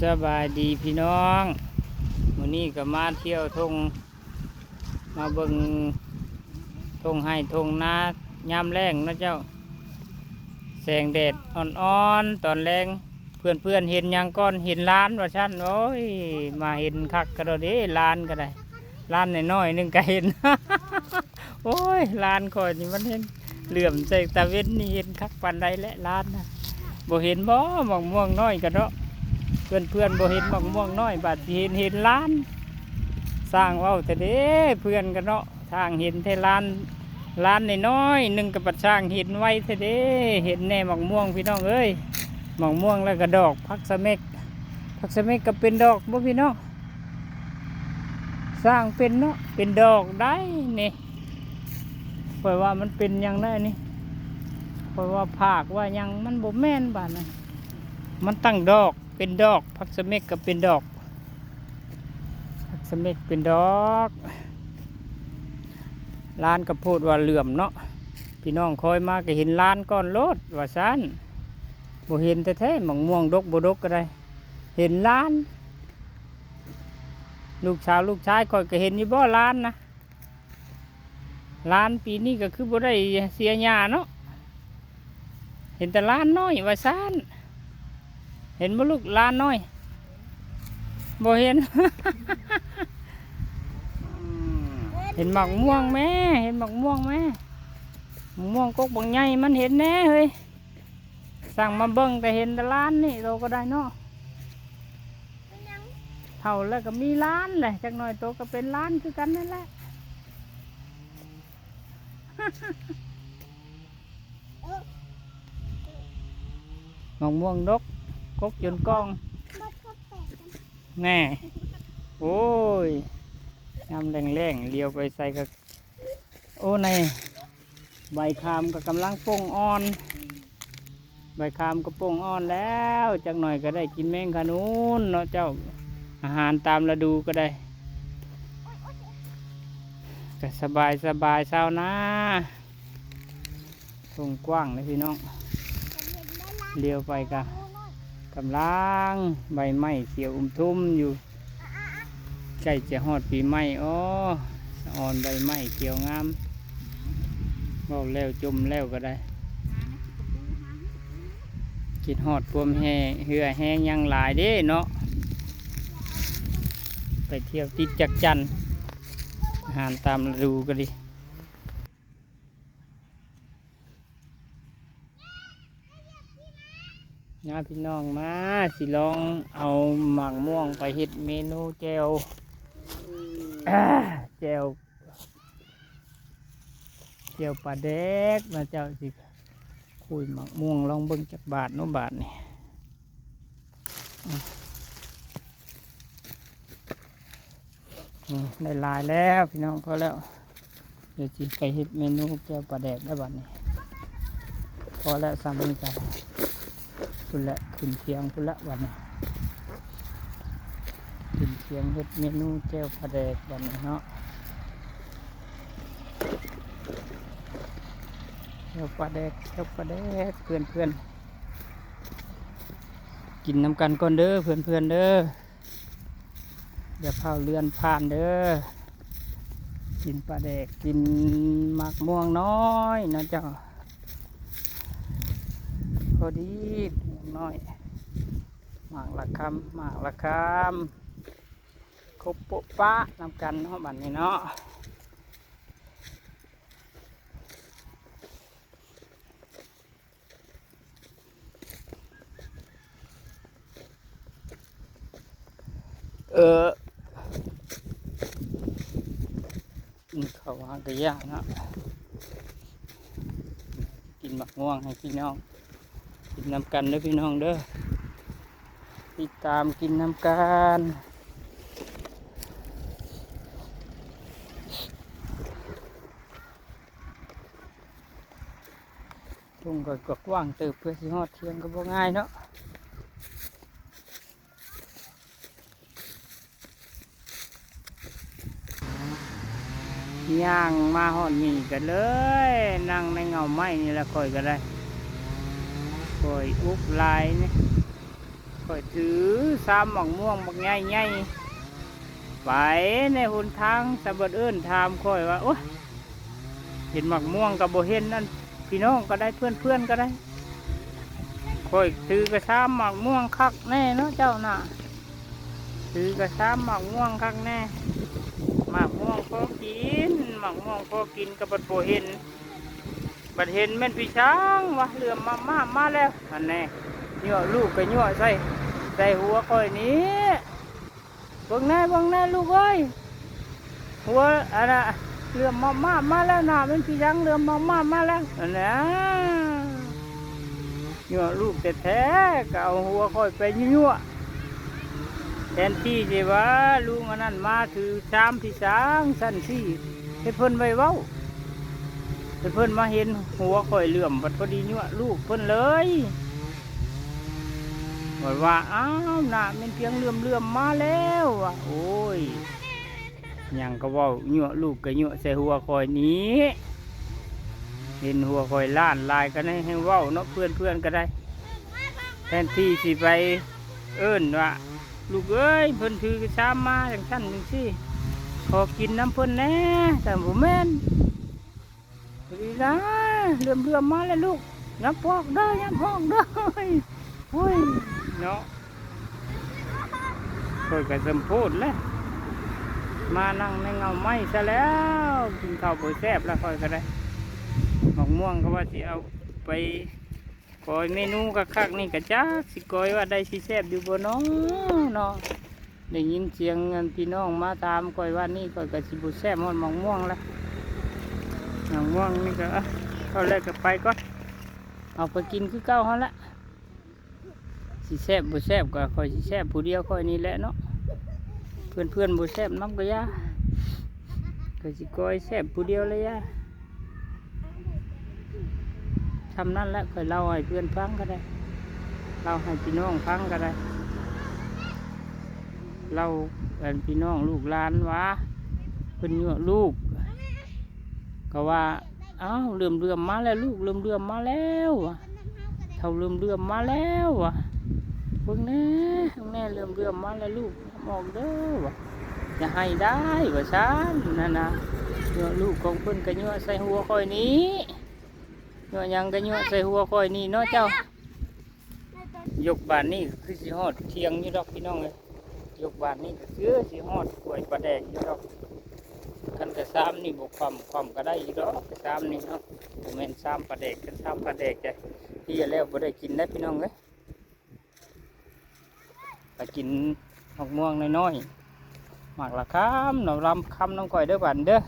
สบายดีพี่น้องวันนี้ก็มาเที่ยวทงมาเบิ่งทงให้ทงนายามแรงนะเจ้าแสงแดดอ่อนๆตอนแรงเพื่อนเห็นยังก้อนเห็นล้านว่าชั้นโอ้ยมาเห็นคักกระโดดเด้ล้านก็ได้ล้านน้อยๆนึงก็เห็น โอ้ยล้านคอยนี่มันเห็นเหลื่อมใจตาเว้นนี่เห็นคักปันใดและล้านนะบ่เห็นบ่หมองม่วงน้อยกันเนาะเพื่อนบ่เห็นหมองม่วงน้อยบาดเห็นล้านสร้างเว้าแต่เด้เพื่อนกันเนาะทางเห็นเทล้านน้อยๆนึงกับปัดสร้างเห็นไว้แต่เด้เห็นแน่หมองม่วงพี่น้องเอ้ยหมองม่วงแล้วก็ดอกพักสะเม็กก็เป็นดอกบ่พี่น้องสร้างเป็นเนาะเป็นดอกได้นี่เพราะว่ามันเป็นอย่างนั้นนี่เพราะว่าภาคว่ายังมันบ่แม่นบาดนั้นมันตั้งดอกเป็นดอกพักสะเม็กก็เป็นดอกพักสะเม็กเป็นดอกล้านก็พูดว่าเหลื่อมเนาะพี่น้องคอยมาก็เห็นล้านก้อนโลดว่าซั่นบ่เห็นแท้ๆหมองม่วงดกบ่ดกก็ได้เห็นล้านลูกชายคอยก็เห็นอยู่บ่ล้านนะล้านปีนี้ก็คือบ่ได้เสียหญ้าเนาะเห็นแต่ล้านน้อยว่าซั่นเห็นบ่ลูกล้านน้อยบ่เห็น เห็นหมากม่วงแม่เห็นหมากม่วงแม่หมากม่วงกกบางใหญ่มันเห็นแน่เฮ้ยสั่งมาเบิ่งแต่เห็นแต่ล้านนี่เราก็ได้เนาะเท่าแล้วก็มีล้านเลยจักหน่อยโตก็เป็นล้านคือกันนั่นแหละ หมากม่วงดกกกจนกองแน่โอ้ยน้ำแรงเลี้ยวไปใส่กับโอ้ในใบคามก็กำลังป่งอ่อนใบคามก็ป่งอ่อนแล้วจักหน่อยก็ได้กินแมงขนุนเนาะเจ้าอาหารตามฤดูก็ได้ก็สบายเช้านะทงกว้างเลยพี่น้องเลี้ยวไปกำลังใบไม้เขียวทุ่มอยู่ใกล้จะฮอดปีใหม่อ้ออ่อนใบไม้เขียวงามบอกแล้วจมแล้วก็ได้กินฮอดพวมแห่เหือแห้งยังหลายเด้เนาะไปเที่ยวติดจักจันอาหารตามฤดูก็ดีญาติพี่น้องมาสิลองเอาหมากม่วงไปเฮ็ดเมนูแจ่วแจ่วปลาแดกมาเจ้าสิคุยหมากม่วงลองเบิ่งจักบาทโน้บาทนี่ได้ลายแล้วพี่น้องพอแล้วเดี๋ยวจิไปเฮ็ดเมนูแจ่วปลาแดกได้บัดนี้พอแล้วสามีกันคุณละขึ้นเทียงคุณละวันนี้ขึ้นเทียงเฮ็ดเมนูแจ่วปลาแดกวันนี้เนาะแจ่วปลาแดกเพื่อนกินน้ำกันก่อนเด้อเพื่อนเด้ออย่าเผาเลือนผ่านเด้อกินปลาแดกกินหมากม่วงน้อยนะเจ้าพอดีน้อยหมากละคำครบโปะปะน้ำกันเนาะบัดนี้เนาะเขาวางกระยานะกินหมากม่วงให้พี่น้องกินน้ำกันเด้อพี่น้องเด้อติดตามกินน้ำกันทุ่งก็กว้างเติบเพื่อสิฮอดเที่ยงก็บ่ง่ายเนาะย่างมาหอดนี่กันเลยนั่งในเงาไม้นี่แหละคอยก็ได้คอยอุบลายนี่ ข่อยถือซ้ำหมักม่วงบักใหญ่ๆไปในหนทางสะบัดเอิ้นถามข่อยว่าโอ้ยเห็นหมักม่วงกับโบเห็นนั่นพี่น้องก็ได้เพื่อนก็ได้ข่อยถือกระซ้ำหมักม่วงคักแน่เนาะเจ้าน่ะถือกระซ้ำหมักม่วงคักแน่หมักม่วงพอกินหมักม่วงพอกินกับบัดโบเห็นบัดเห็นแม่นพี่ช้างวะเรือมาแล้วอันแน่ยั่วลูกก็ยั่วใส่หัวข่อยนี้เบิ่งแน่ลูกเอ้ยหัวอะไรเรือมาแล้วนะเป็นพี่ช้างเรือมาแล้วอันนี้ยั่วลูกแต่แท้ก็เอาหัวข่อยไปยั่วแทนที่สิว่าลุงอันนั้นมาถือชามพี่ช้างสั้นซี่ให้เพิ่นไว้เว้าให้เพิ่นมาเห็นหัวข่อยเหลื่อมบัดพอดียั่วลูกเพิ่นเลยบอกว่าอ้าวน่ะเป็นเพียงเลื่อมมาแล้วว่ะโอ้ยยังก็เว้ายั่วลูกก็ยั่วใส่หัวข่อยนี้เห็นหัวข่อยล้านลายกันให้เว้าเนาะเพื่อนก็ได้แทนที่สิไปเอิ้นว่าลูกเอ้ยเพิ่นถือกระชามมาอย่างชั้นจังซี่ขอกินน้ำเพิ่นแน่แต่บ่แม่นดีนะเลื่อมมาแล้วลูกยับพอกเด้อยับพอกเด้อโอ้ยเนาะค่อยก็สมโพธิแล้วมานั่งในเงาไม้ซะแล้วกินข้าวบ่แซ่บแล้วค่อยก็ได้หมกม่วงก็ว่าสิเอาไปกอยเมนูคักๆนี่ก็จักสิกอยว่าได้สิแซ่บอยู่บ่เนาะได้ยินเสียงพี่น้องมาตามกอยว่านี่กอยก็สิบ่แซ่บฮอดหมกม่วงแล้วหมกม่วงนี่ก็เข้าแรกก็ไปก่อนเอาไปกินคือเก่าเฮาละสิแซ่บบ่แซ่บก็คอยสิแซ่บผู้เดียวคอยนี่แหละเนาะเพื่อนบ่แซ่บน้ำก็ยาก็สิกอยแซ่บผู้เดียวเลยยาทำนั่นแหละคอยเล่าให้เพื่อนฟังก็ได้เล่าให้พี่น้องฟังก็ได้เล่าเป็นพี่น้องลูกหลานวะเพิ่นยั่วลูกก็ว่าอ้าวเลื่อมมาแล้วลูกเลื่อมมาแล้วเท่าเลื่อมมาแล้ววะเบิ่งแน่เลื่อมมาแล้วลูกมองเด้อวะจะให้ได้วะฉันนั่นนะยั่วลูกของเพิ่นก็ยั่วใส่หัวคอยนี้ยั่วยังก็ยั่วใส่หัวคอยนี้เนาะเจ้ายกบานนี่คือสิฮอดเที่ยงอยู่ดอกพี่น้องเลยยกบานนี่ก็คือสิฮอดกล้วยปลาแดงอยู่ดอกกันกระซ้ำนี่บวกความก็ได้อยู่ดอกกระซ้ำนี่เนาะผมเห็นซ้ำปลาแดกกันซ้ำปลาแดกใจที่แล้วบ่ได้กินได้พี่น้องเลยไปกินหมกม่วงน้อยๆหมากละคำหน่อลำคำน้องก้อยเด้อบ้านเด้อ